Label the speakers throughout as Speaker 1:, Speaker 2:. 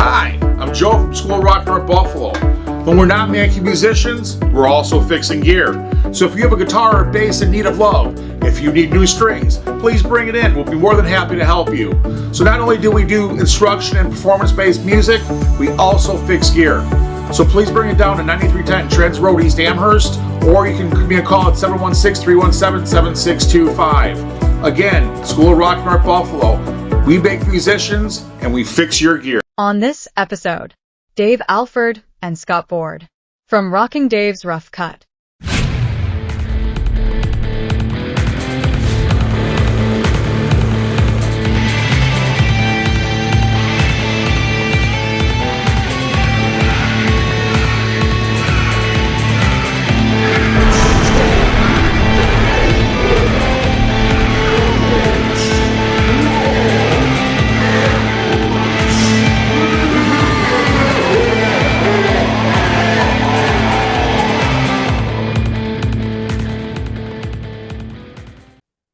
Speaker 1: Hi, I'm Joe from School of Rock North Buffalo. When we're not making musicians, we're also fixing gear. So if you have a guitar or bass in need of love, if you need new strings, please bring it in. We'll be more than happy to help you. So not only do we do instruction and performance-based music, we also fix gear. So please bring it down to 9310 Trents Road, East Amherst, or you can give me a call at 716-317-7625. Again, School of Rock North Buffalo. We make musicians and we fix your gear.
Speaker 2: On this episode, Dave Alford and Scott Board from Rockin' Dave's Rough Cutt.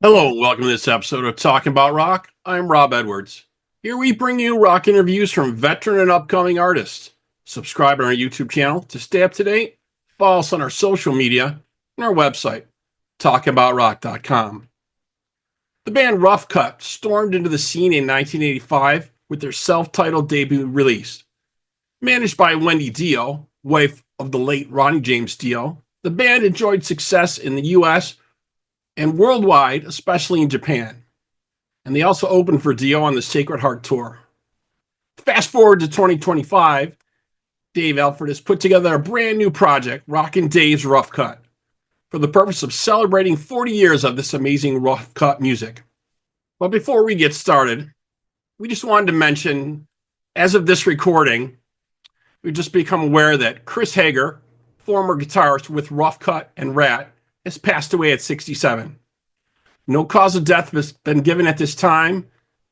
Speaker 3: Hello and welcome to this episode of Talking About Rock. I'm Rob Edwards. Here we bring you rock interviews from veteran and upcoming artists. Subscribe on our YouTube channel to stay up to date. Follow us on our social media and our website, talkaboutrock.com. The band Rough Cutt stormed into the scene in 1985 with their self-titled debut release. Managed by Wendy Dio, wife of the late Ronnie James Dio, the band enjoyed success in the U.S. and worldwide, especially in Japan. And they also opened for Dio on the Sacred Heart Tour. Fast forward to 2025, Dave Alford has put together a brand new project, Rockin' Dave's Rough Cutt, for the purpose of celebrating 40 years of this amazing Rough Cutt music. But before we get started, we just wanted to mention, as of this recording, we've just become aware that Chris Hager, former guitarist with Rough Cutt and Rat, has passed away at 67. No cause of death has been given at this time,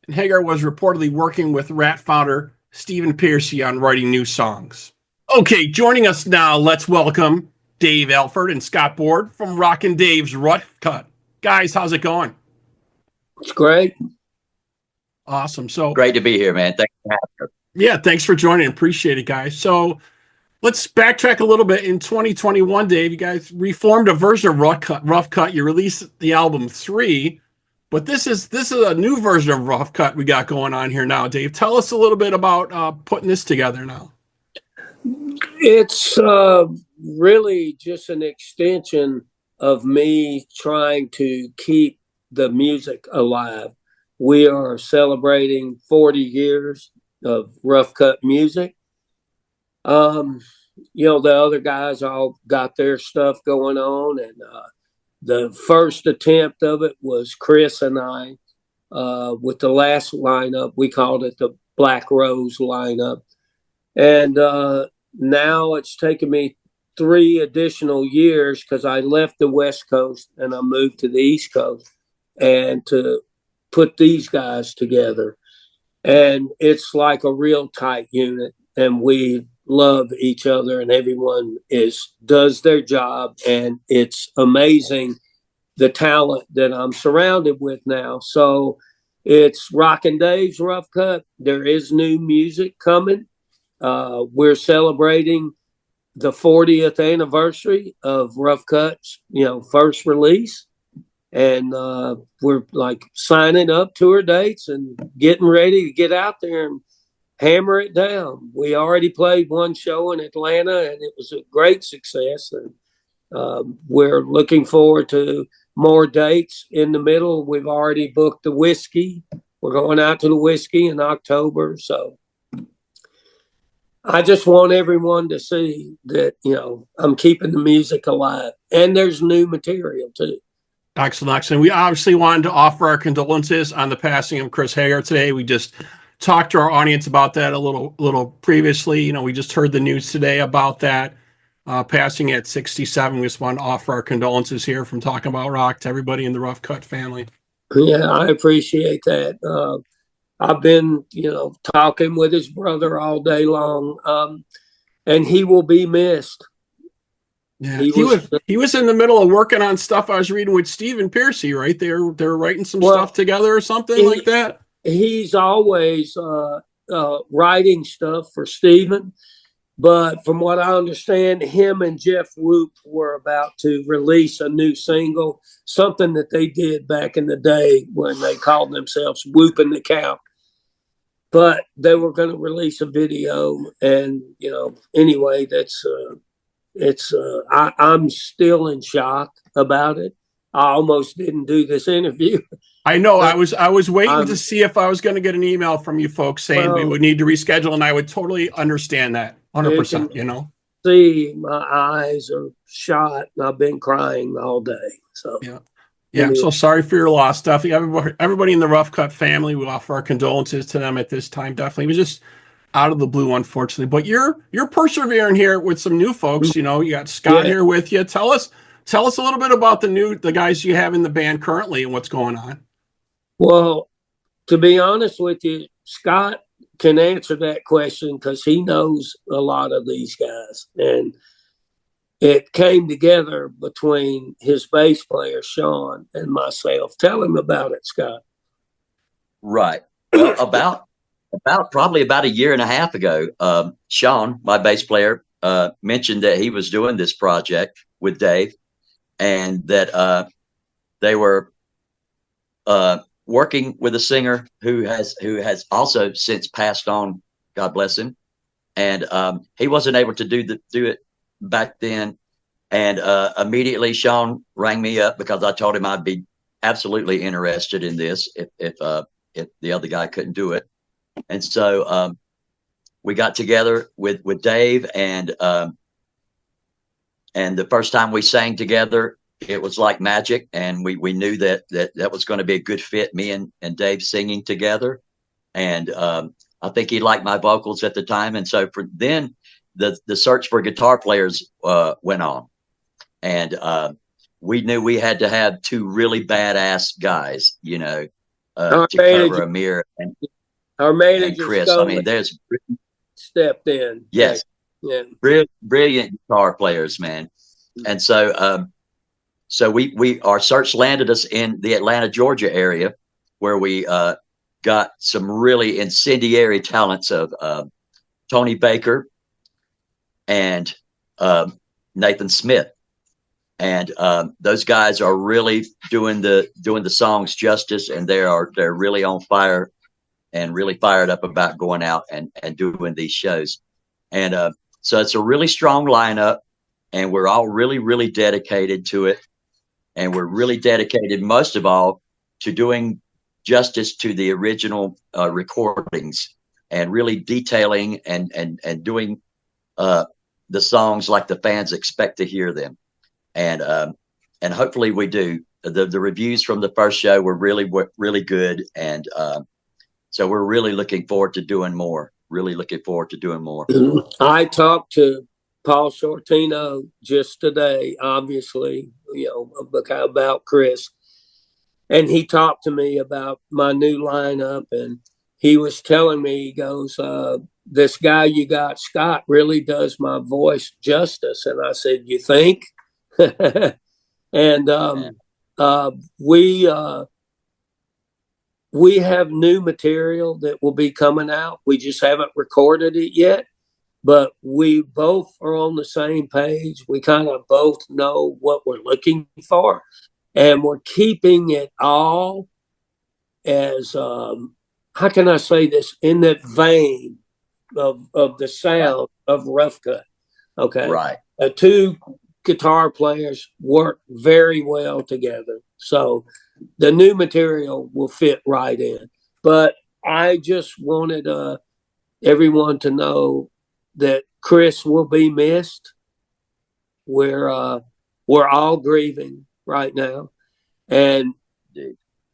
Speaker 3: and Hager was reportedly working with Rat founder Stephen Pearcy on writing new songs. Okay, joining us now, let's welcome Dave Alford and Scott Board from Rockin' Dave's Rough Cutt. Guys, how's it going?
Speaker 4: It's great.
Speaker 3: Awesome. So
Speaker 5: great to be here, man. Thanks for having us.
Speaker 3: Yeah, thanks for joining. Appreciate it, guys. So let's backtrack a little bit. In 2021, Dave, you guys reformed a version of Rough Cutt. You released the album 3, but this is a new version of Rough Cutt we got going on here now. Dave, tell us a little bit about putting this together now.
Speaker 4: It's really just an extension of me trying to keep the music alive. We are celebrating 40 years of Rough Cutt music. The other guys all got their stuff going on, and the first attempt of it was Chris and I with the last lineup. We called it the Black Rose lineup, and now it's taken me 3 additional years because I left the West Coast and I moved to the East Coast, and to put these guys together, and it's like a real tight unit, and we love each other, and everyone does their job, and it's amazing the talent that I'm surrounded with now. So it's Rockin' Dave's Rough Cutt. There is new music coming. We're celebrating the 40th anniversary of Rough Cutt's first release, and we're like signing up tour dates and getting ready to get out there and hammer it down. We already played one show in Atlanta, and it was a great success. And we're looking forward to more dates in the middle. We've already booked the Whiskey. We're going out to the Whiskey in October. So I just want everyone to see that, I'm keeping the music alive. And there's new material, too.
Speaker 3: Excellent. We obviously wanted to offer our condolences on the passing of Chris Hager today. We just talked to our audience about that a little previously. We just heard the news today about that passing at 67. We just want to offer our condolences here from Talking About Rock to everybody in the Rough Cutt family.
Speaker 4: Yeah, I appreciate that. I've been, talking with his brother all day long, and he will be missed.
Speaker 3: Yeah, he was in the middle of working on stuff I was reading with Stephen Pearcy, right? They're writing some stuff together or something like that.
Speaker 4: He's always writing stuff for Steven. But from what I understand, him and Jeff Whoop were about to release a new single, something that they did back in the day when they called themselves Whoop and the Cow. But they were going to release a video, and anyway, I'm still in shock about it. I almost didn't do this interview.
Speaker 3: I know. I was waiting to see if I was going to get an email from you folks saying we would need to reschedule, and I would totally understand that 100%.
Speaker 4: See, my eyes are shot, and I've been crying all day. So
Speaker 3: yeah, I'm so sorry for your loss, Duffy. Everybody in the Rough Cutt family, we offer our condolences to them at this time. Definitely, it was just out of the blue, unfortunately. But you're persevering here with some new folks. You got Scott here with you. Tell us a little bit about the guys you have in the band currently and what's going on.
Speaker 4: Well, to be honest with you, Scott can answer that question because he knows a lot of these guys. And it came together between his bass player, Sean, and myself. Tell him about it, Scott.
Speaker 5: Right. Well, probably about a year and a half ago, Sean, my bass player, mentioned that he was doing this project with Dave, and that they were working with a singer who has also since passed on, God bless him, and he wasn't able to do it back then. And immediately Sean rang me up because I told him I'd be absolutely interested in this if the other guy couldn't do it. And so we got together with Dave, and the first time we sang together, it was like magic, and we knew that was going to be a good fit, me and Dave singing together. And I think he liked my vocals at the time, and so then the search for guitar players went on, and we knew we had to have two really badass guys, to cover Amir and
Speaker 4: our manager
Speaker 5: Chris. I mean, there's
Speaker 4: stepped in.
Speaker 5: Yes,
Speaker 4: yeah,
Speaker 5: brilliant guitar players, man. And so so our search landed us in the Atlanta, Georgia area, where we got some really incendiary talents of Tony Baker and Nathan Smith. And those guys are really doing the songs justice, and they're really on fire and really fired up about going out and doing these shows. And so it's a really strong lineup, and we're all really, really dedicated to it. And we're really dedicated, most of all, to doing justice to the original recordings, and really detailing and doing the songs like the fans expect to hear them. And hopefully we do. The reviews from the first show were really good. And so we're really looking forward to doing more.
Speaker 4: I talked to Paul Sortino just today, obviously, about Chris. And he talked to me about my new lineup, and he was telling me, he goes, this guy you got, Scott, really does my voice justice. And I said, you think? And we have new material that will be coming out. We just haven't recorded it yet. But we both are on the same page. We kind of both know what we're looking for. And we're keeping it all as, how can I say this, in that vein of the sound of Rough Cutt. Okay.
Speaker 5: Right.
Speaker 4: Two guitar players work very well together. So the new material will fit right in. But I just wanted everyone to know that Chris will be missed. We're all grieving right now, and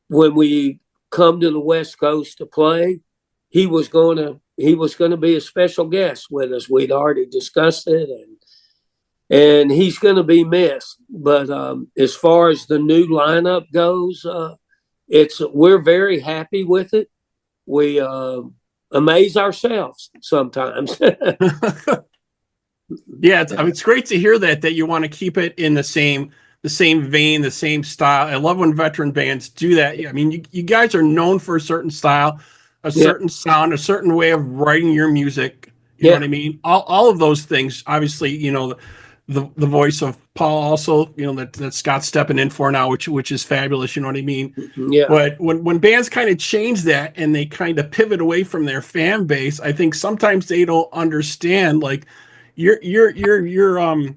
Speaker 4: when we come to the West Coast to play, he was going to be a special guest with us. We'd already discussed it, and he's going to be missed. But as far as the new lineup goes, we're very happy with it. We amaze ourselves sometimes.
Speaker 3: Yeah, it's great to hear that you want to keep it in the same vein, the same style. I love when veteran bands do that. I mean, you guys are known for a certain style. a
Speaker 4: Yeah.
Speaker 3: certain sound, a certain way of writing your music. You know
Speaker 4: Yeah.
Speaker 3: what I mean? All of those things. Obviously, you know, the voice of Paul also, you know, that Scott's stepping in for now, which is fabulous. You know what I mean?
Speaker 4: Yeah.
Speaker 3: But when bands kind of change that and they kind of pivot away from their fan base, I think sometimes they don't understand. Like your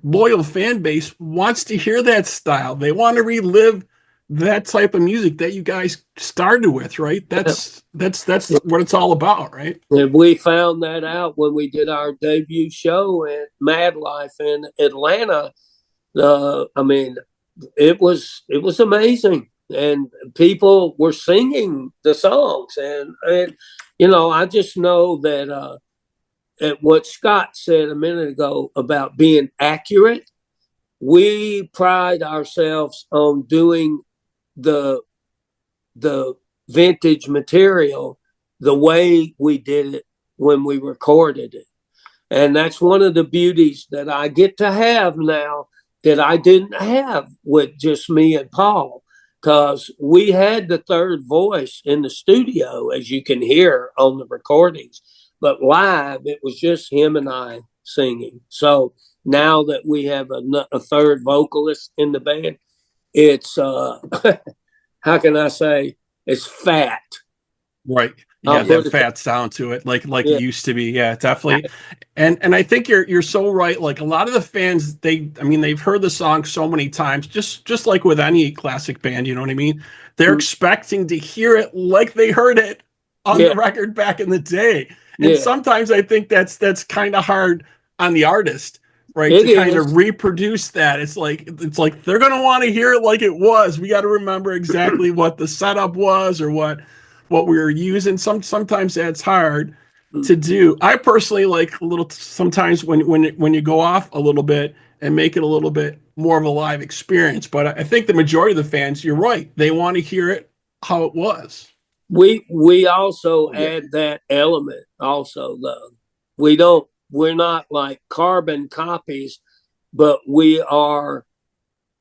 Speaker 3: loyal fan base wants to hear that style. They want to relive that type of music that you guys started with, right? That's what it's all about, right?
Speaker 4: And we found that out when we did our debut show at Mad Life in Atlanta. I mean, it was amazing, and people were singing the songs, and you know, I just know that at what Scott said a minute ago about being accurate, we pride ourselves on doing the the vintage material the way we did it when we recorded it. And that's one of the beauties that I get to have now that I didn't have with just me and Paul, because we had the third voice in the studio, as you can hear on the recordings. But live, it was just him and I singing. So now that we have a third vocalist in the band, it's, how can I say, it's fat.
Speaker 3: Right.
Speaker 4: I'll
Speaker 3: Yeah,
Speaker 4: put
Speaker 3: that
Speaker 4: it
Speaker 3: fat sound to it, like
Speaker 4: Yeah.
Speaker 3: it used to be. Yeah, definitely. And I think you're so right. Like a lot of the fans, they've heard the song so many times, just like with any classic band, you know what I mean? They're expecting to hear it like they heard it on the
Speaker 4: Yeah.
Speaker 3: record back in the day. And
Speaker 4: Yeah.
Speaker 3: sometimes I think that's kind of hard on the artist, right?
Speaker 4: It
Speaker 3: To kind
Speaker 4: is.
Speaker 3: of reproduce that. It's like they're gonna want to hear it like it was. We got to remember exactly what the setup was or what we were using. Sometimes that's hard to do. I personally like a little sometimes when you go off a little bit and make it a little bit more of a live experience. But I think the majority of the fans, you're right, they want to hear it how it was.
Speaker 4: We also add that element also, though. We're not like carbon copies, but we are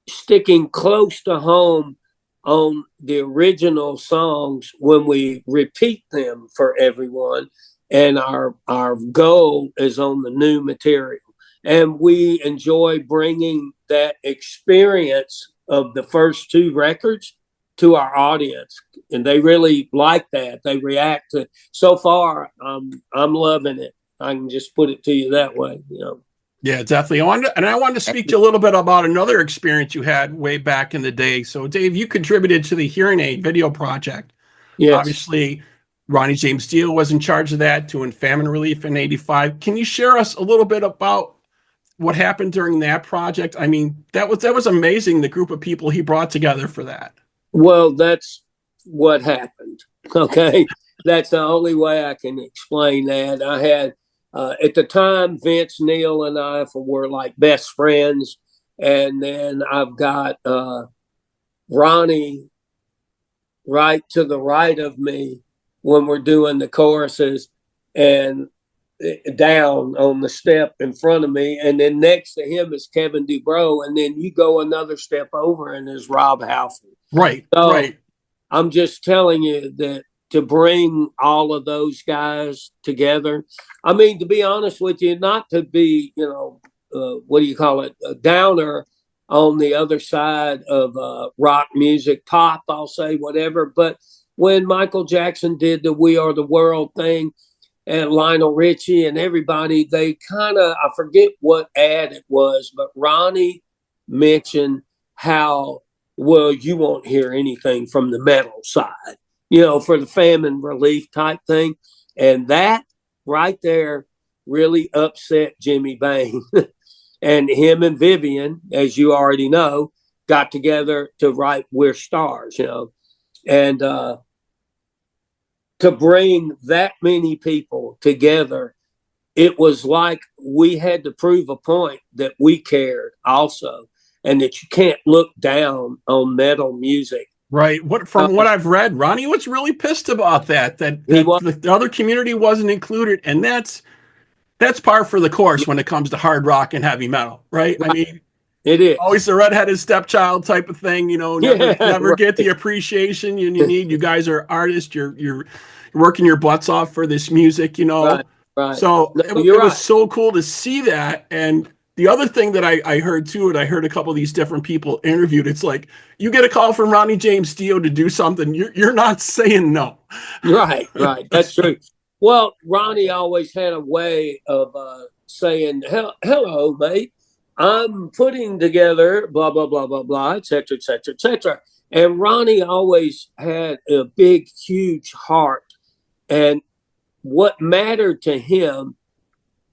Speaker 4: sticking close to home on the original songs when we repeat them for everyone, and our goal is on the new material, and we enjoy bringing that experience of the first two records to our audience, and they really like that. They react to. So far, I'm loving it. I can just put it to you that way, you know.
Speaker 3: Yeah, definitely. I wanted to speak to you a little bit about another experience you had way back in the day. So, Dave, you contributed to the Hearing Aid video project.
Speaker 4: Yes.
Speaker 3: Obviously, Ronnie James Dio was in charge of that, doing famine relief in '85. Can you share us a little bit about what happened during that project? I mean, that was amazing. The group of people he brought together for that.
Speaker 4: Well, that's what happened. Okay. That's the only way I can explain that. I had, at the time, Vince Neil and I were like best friends. And then I've got Ronnie right to the right of me when we're doing the choruses, and down on the step in front of me. And then next to him is Kevin Dubrow. And then you go another step over and there's Rob Halford.
Speaker 3: Right,
Speaker 4: So
Speaker 3: right.
Speaker 4: I'm just telling you that to bring all of those guys together, I mean, to be honest with you, not to be, you know, what do you call it, a downer on the other side of rock music, pop, I'll say, whatever. But when Michael Jackson did the We Are the World thing, and Lionel Richie and everybody, they kind of, I forget what ad it was, but Ronnie mentioned how, well, you won't hear anything from the metal side, you know, for the famine relief type thing. And that right there really upset Jimmy Bain. And him and Vivian, as you already know, got together to write We're Stars, you know. And to bring that many people together, it was like we had to prove a point that we cared also, and that you can't look down on metal music.
Speaker 3: Right. From what I've read, Ronnie was really pissed about that the other community wasn't included, and that's par for the course when it comes to hard rock and heavy metal, right? I mean,
Speaker 4: it is
Speaker 3: always the redheaded stepchild type of thing, you know, never get the appreciation you need. You guys are artists. working your butts off for this music, you know.
Speaker 4: Right, right.
Speaker 3: So
Speaker 4: No,
Speaker 3: it
Speaker 4: you're
Speaker 3: was
Speaker 4: right.
Speaker 3: so cool to see that. And the other thing that I heard too, and I heard a couple of these different people interviewed, it's like you get a call from Ronnie James Dio to do something, you're not saying no.
Speaker 4: Right, right. That's true. Well, Ronnie always had a way of saying, "Hello, mate. I'm putting together blah blah blah blah blah, etc. etc. etc." And Ronnie always had a big, huge heart, and what mattered to him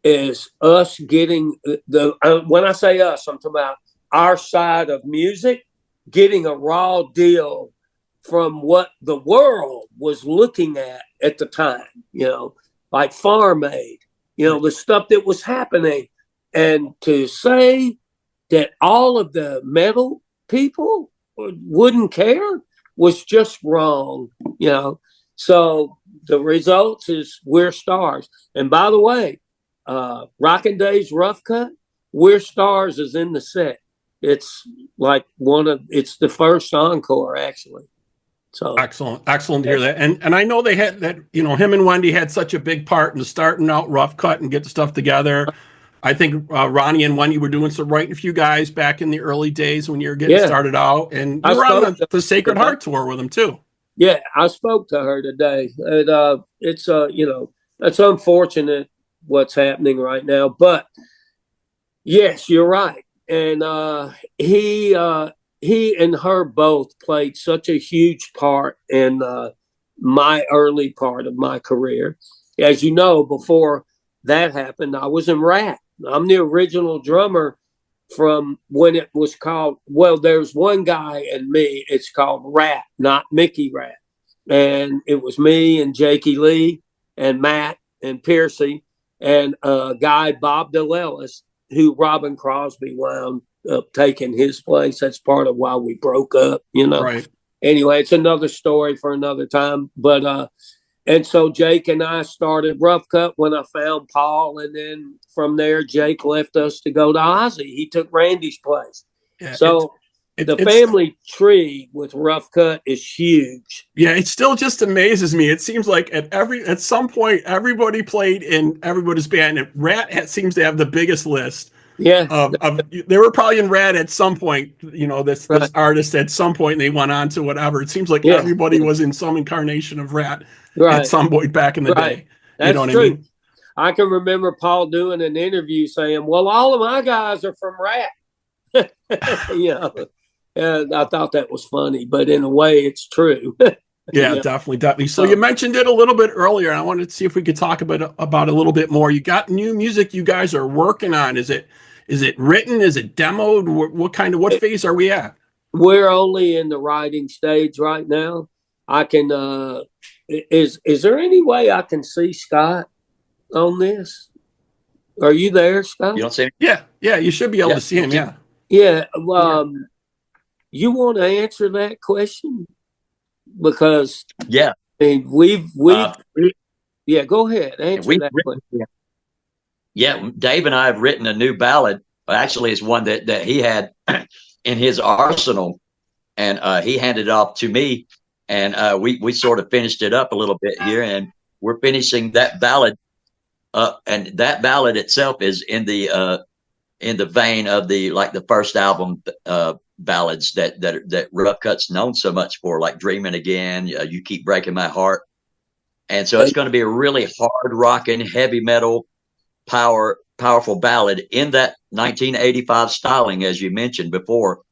Speaker 4: is us getting the. When I say us, I'm talking about our side of music, getting a raw deal from what the world was looking at the time, you know, like Farm Aid, you know, the stuff that was happening. And to say that all of the metal people wouldn't care was just wrong, you know. So the results is We're Stars. And by the way, Rockin' Dave's Rough Cut, We're Stars is in the set. It's like it's the first encore, actually. So
Speaker 3: Excellent to hear that. And I know they had that, you know, him and Wendy had such a big part in starting out Rough Cut and get the stuff together. I think Ronnie and Wendy were doing some writing for you guys back in the early days when you were getting started out, and you were on the Sacred Heart tour with them too.
Speaker 4: Yeah, I spoke to her today, and it's you know, that's unfortunate what's happening right now, but yes, you're right. And he and her both played such a huge part in my early part of my career. As you know, before that happened, I was in Rat. I'm the original drummer from when it was called, well, there's one guy and me, it's called Rat, not Mickey Rat. And it was me and Jakey Lee and Matt and Piercy and a guy, Bob DeLellis, who Robin Crosby wound up taking his place. That's part of why we broke up, you know.
Speaker 3: Right.
Speaker 4: Anyway, it's another story for another time. But and so Jake and I started Rough Cut when I found Paul, and then from there Jake left us to go to Ozzy. He took Randy's place. Yeah, so the family tree with Rough Cut is huge.
Speaker 3: Yeah, it still just amazes me. It seems like at some point everybody played in everybody's band, and Rat seems to have the biggest list.
Speaker 4: Yeah,
Speaker 3: they were probably in Rat at some point. You know, this artist at some point, and they went on to whatever. It seems like everybody was in some incarnation of Rat at some point back in the day.
Speaker 4: That's
Speaker 3: you know what
Speaker 4: true.
Speaker 3: I mean?
Speaker 4: I can remember Paul doing an interview saying, "Well, all of my guys are from Rat." You know, and I thought that was funny, but in a way, it's true.
Speaker 3: Yeah, definitely. So you mentioned it a little bit earlier. And I wanted to see if we could talk about a little bit more. You got new music you guys are working on. Is it written? Is it demoed? What phase are we at?
Speaker 4: We're only in the writing stage right now. I can. Is there any way I can see Scott on this? Are you there, Scott?
Speaker 5: You don't see him?
Speaker 3: Yeah. You should be able to see him. Yeah.
Speaker 4: Yeah. You want to answer that question? Because
Speaker 5: I
Speaker 4: mean, we've go ahead, answer that question.
Speaker 5: Yeah, Dave and I have written a new ballad. Actually, it's one that he had in his arsenal, and he handed it off to me, and we sort of finished it up a little bit here, and we're finishing that ballad up, and that ballad itself is in the vein of the first album ballads that Rough Cut's known so much for, like Dreaming Again, You Keep Breaking My Heart. And so it's going to be a really hard rocking, heavy metal, powerful ballad in that 1985 styling, as you mentioned before.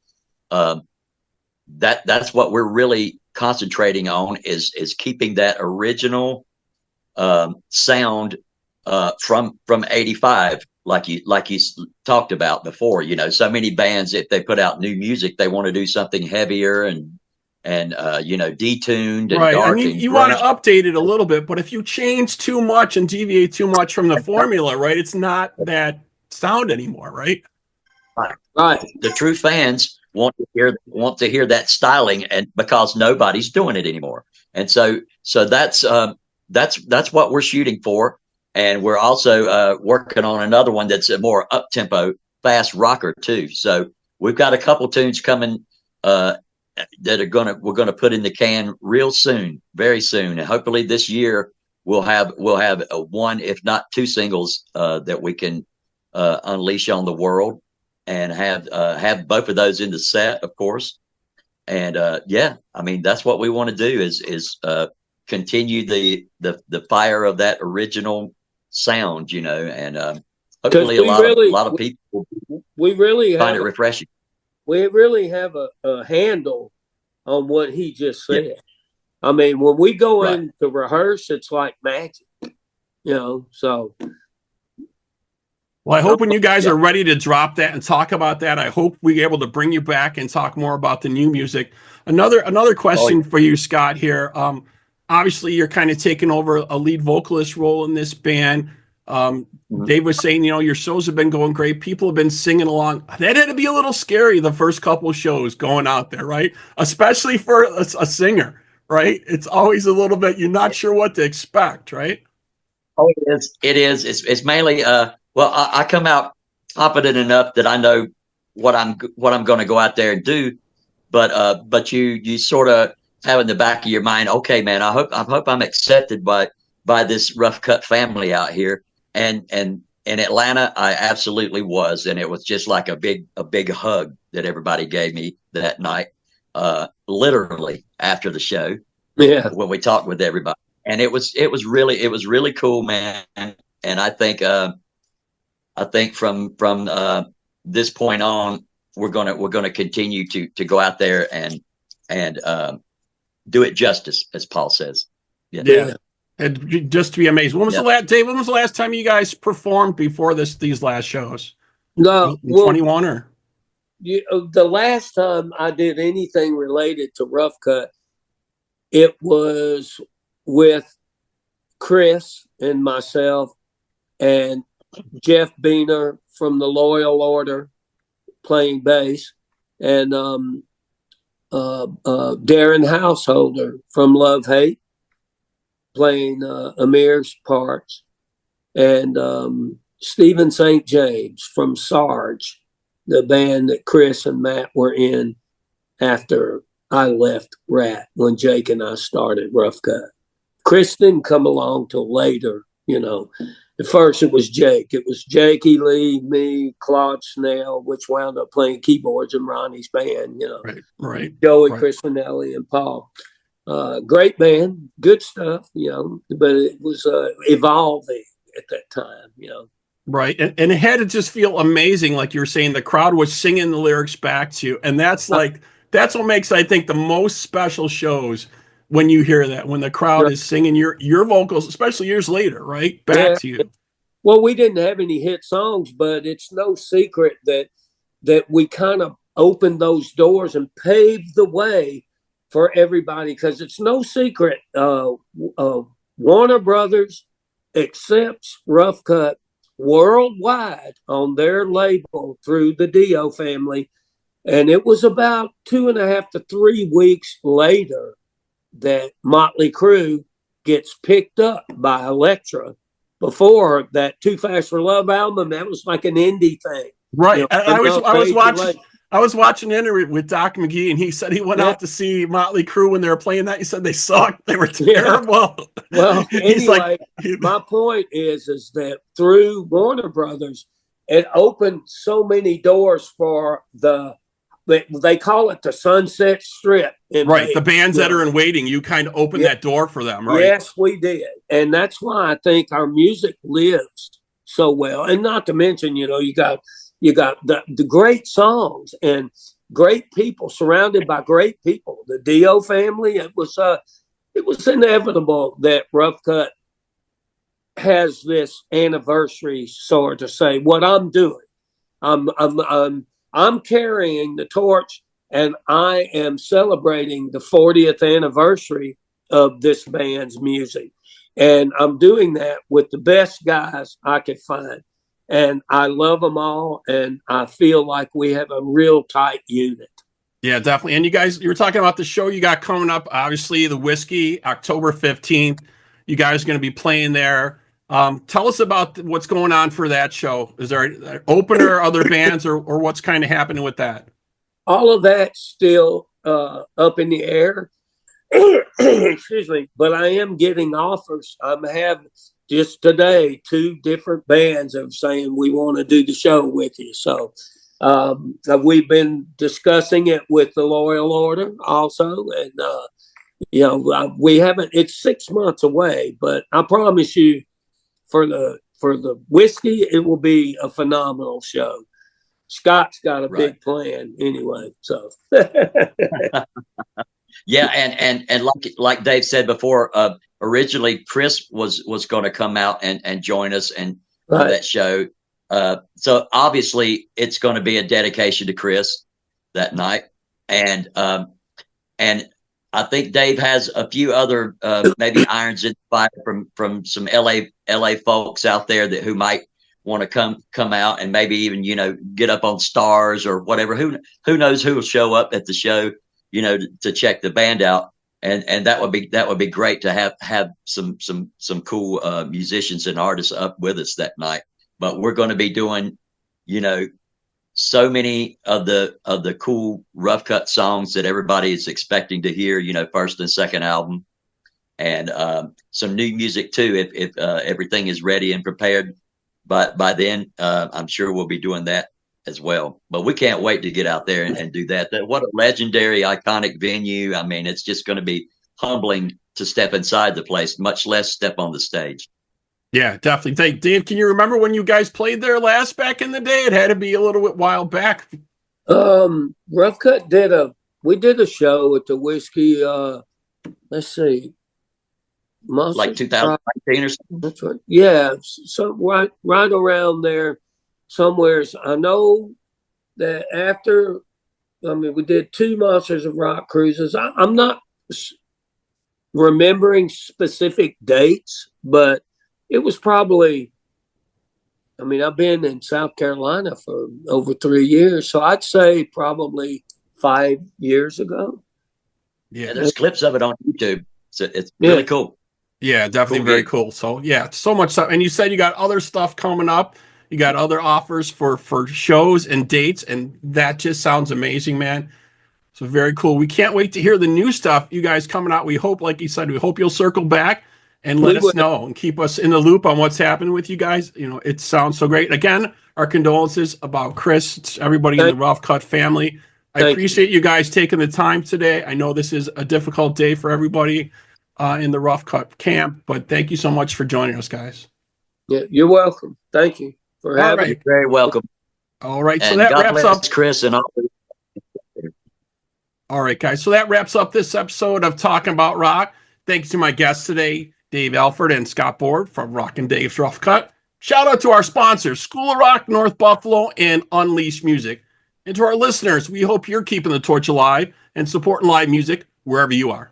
Speaker 5: That's what we're really concentrating on is keeping that original sound from 85. Like you talked about before, you know, so many bands, if they put out new music, they want to do something heavier and you know, detuned and
Speaker 3: right.
Speaker 5: dark.
Speaker 3: I mean, you want to update it a little bit, but if you change too much and deviate too much from the formula, right, it's not that sound anymore, right?
Speaker 5: Right. The true fans want to hear that styling, and because nobody's doing it anymore, and so that's what we're shooting for. And we're also working on another one that's a more up-tempo, fast rocker, too. So we've got a couple tunes coming that we're gonna put in the can real soon, very soon, and hopefully this year we'll have one, if not two singles that we can unleash on the world, and have both of those in the set, of course. And yeah, I mean, that's what we want to do is continue the fire of that original sound, and hopefully a lot of people
Speaker 4: we really
Speaker 5: find it refreshing.
Speaker 4: We really have a handle on what he just said. Yeah. I mean, when we go in to rehearse, it's like magic, so.
Speaker 3: Well, I hope when you guys are ready to drop that and talk about that, I hope we're able to bring you back and talk more about the new music. Another question for you, Scott, here. Obviously, you're kind of taking over a lead vocalist role in this band. Dave was saying, your shows have been going great. People have been singing along. That had to be a little scary the first couple of shows going out there, right? Especially for a singer, right? It's always a little bit, you're not sure what to expect, right?
Speaker 5: Oh, it is. It's mainly, well, I come out confident enough that I know what I'm going to go out there and do. But you sort of have in the back of your mind, okay, man, I hope I'm accepted by this Rough Cutt family out here. And in Atlanta, I absolutely was, and it was just like a big hug that everybody gave me that night, literally after the show.
Speaker 4: Yeah,
Speaker 5: when we talked with everybody, and it was really cool, man. And I think from this point on, we're gonna continue to go out there and do it justice, as Paul says.
Speaker 3: Yeah. And just to be amazed. When was Dave? When was the last time you guys performed before these last shows?
Speaker 4: No,
Speaker 3: 21 or?
Speaker 4: The last time I did anything related to Rough Cutt, it was with Chris and myself and Jeff Beener from the Loyal Order playing bass, and Darren Householder from Love Hate playing Amir's parts, and Stephen St. James from Sarge, the band that Chris and Matt were in after I left Rat, when Jake and I started Rough Cutt. Chris didn't come along till later, At first it was Jake. It was Jakey Lee, me, Claude Snell, which wound up playing keyboards in Ronnie's band,
Speaker 3: Right.
Speaker 4: Joey Crispinelli and Paul. Great band, good stuff, but it was evolving at that time,
Speaker 3: Right. And it had to just feel amazing. Like you were saying, the crowd was singing the lyrics back to you. And that's what makes, I think, the most special shows, when you hear that, when the crowd is singing your vocals, especially years later, right? Back to you.
Speaker 4: Well, we didn't have any hit songs, but it's no secret that we kind of opened those doors and paved the way for everybody, because it's no secret. Warner Brothers accepts Rough Cutt worldwide on their label through the Dio family. And it was about 2.5 to 3 weeks later that Motley Crue gets picked up by Elektra. Before that Too Fast for Love album, that was like an indie thing.
Speaker 3: Right. I was watching an interview with Doc McGee, and he said he went out to see Motley Crue when they were playing that. He said they sucked. They were terrible.
Speaker 4: Well, anyway, my point is that through Warner Brothers, it opened so many doors for they call it the Sunset Strip.
Speaker 3: Right. The bands that are in waiting, you kind of opened that door for them, right?
Speaker 4: Yes, we did. And that's why I think our music lives so well. And not to mention, you got the great songs and great people, surrounded by great people. The Dio family, it was inevitable that Rough Cutt has this anniversary, sort of say what I'm doing. I'm carrying the torch, and I am celebrating the 40th anniversary of this band's music. And I'm doing that with the best guys I could find. And I love them all, and I feel like we have a real tight unit.
Speaker 3: Yeah, definitely. And you guys, you were talking about the show you got coming up, obviously, the Whiskey, October 15th. You guys are going to be playing there. Tell us about what's going on for that show. Is there an opener, other bands, or what's kind of happening with that?
Speaker 4: All of that's still up in the air. Excuse me, but I am getting offers. I'm having just today 2 different bands of saying we want to do the show with you. So we've been discussing it with the Loyal Order also, and we haven't. It's 6 months away, but I promise you, for the whiskey, it will be a phenomenal show. Scott's got a big plan anyway, so.
Speaker 5: Yeah, and like Dave said before, originally Chris was going to come out and join us and on that show. So obviously it's going to be a dedication to Chris that night, and I think Dave has a few other maybe irons in the fire from some LA folks out there who might want to come out and maybe even get up on Stars or whatever. Who knows who will show up at the show, to check the band out, and that would be great to have some cool musicians and artists up with us that night. But we're going to be doing, so many of the cool Rough Cutt songs that everybody is expecting to hear, first and second album, and some new music too. If everything is ready and prepared by then, I'm sure we'll be doing that as well. But we can't wait to get out there and do that. What a legendary, iconic venue. I mean, it's just going to be humbling to step inside the place, much less step on the stage.
Speaker 3: Yeah, definitely. Dave, can you remember when you guys played there last back in the day? It had to be a little bit while back.
Speaker 4: Rough Cutt did a show at the Whiskey, let's see.
Speaker 5: Like 2019 or something?
Speaker 4: That's right. Yeah, so right around there somewhere. I know that after, we did 2 Monsters of Rock cruises. I'm not remembering specific dates, but it was probably, I've been in South Carolina for over 3 years, so I'd say probably 5 years ago.
Speaker 5: Yeah, there's clips of it on YouTube. So it's really cool.
Speaker 3: Yeah, definitely very cool. So yeah, so much stuff. And you said you got other stuff coming up. You got other offers for shows and dates, and that just sounds amazing, man. So very cool. We can't wait to hear the new stuff you guys coming out. We hope, like you said, we hope you'll circle back and let us know and keep us in the loop on what's happening with you guys. It sounds so great. Again, our condolences about Chris, everybody in the Rough Cutt family. I appreciate you guys taking the time today. I know this is a difficult day for everybody in the Rough Cutt camp, but thank you so much for joining us, guys.
Speaker 4: Yeah, you're welcome. Thank you for having me.
Speaker 5: You're very welcome.
Speaker 3: All right,
Speaker 5: and
Speaker 3: so that
Speaker 5: God
Speaker 3: wraps
Speaker 5: bless
Speaker 3: up
Speaker 5: Chris and all.
Speaker 3: All right, guys. So that wraps up this episode of Talking About Rock. Thanks to my guests today, Dave Alford and Scott Board from Rockin' Dave's Rough Cutt. Shout out to our sponsors, School of Rock, North Buffalo, and Unleashed Music. And to our listeners, we hope you're keeping the torch alive and supporting live music wherever you are.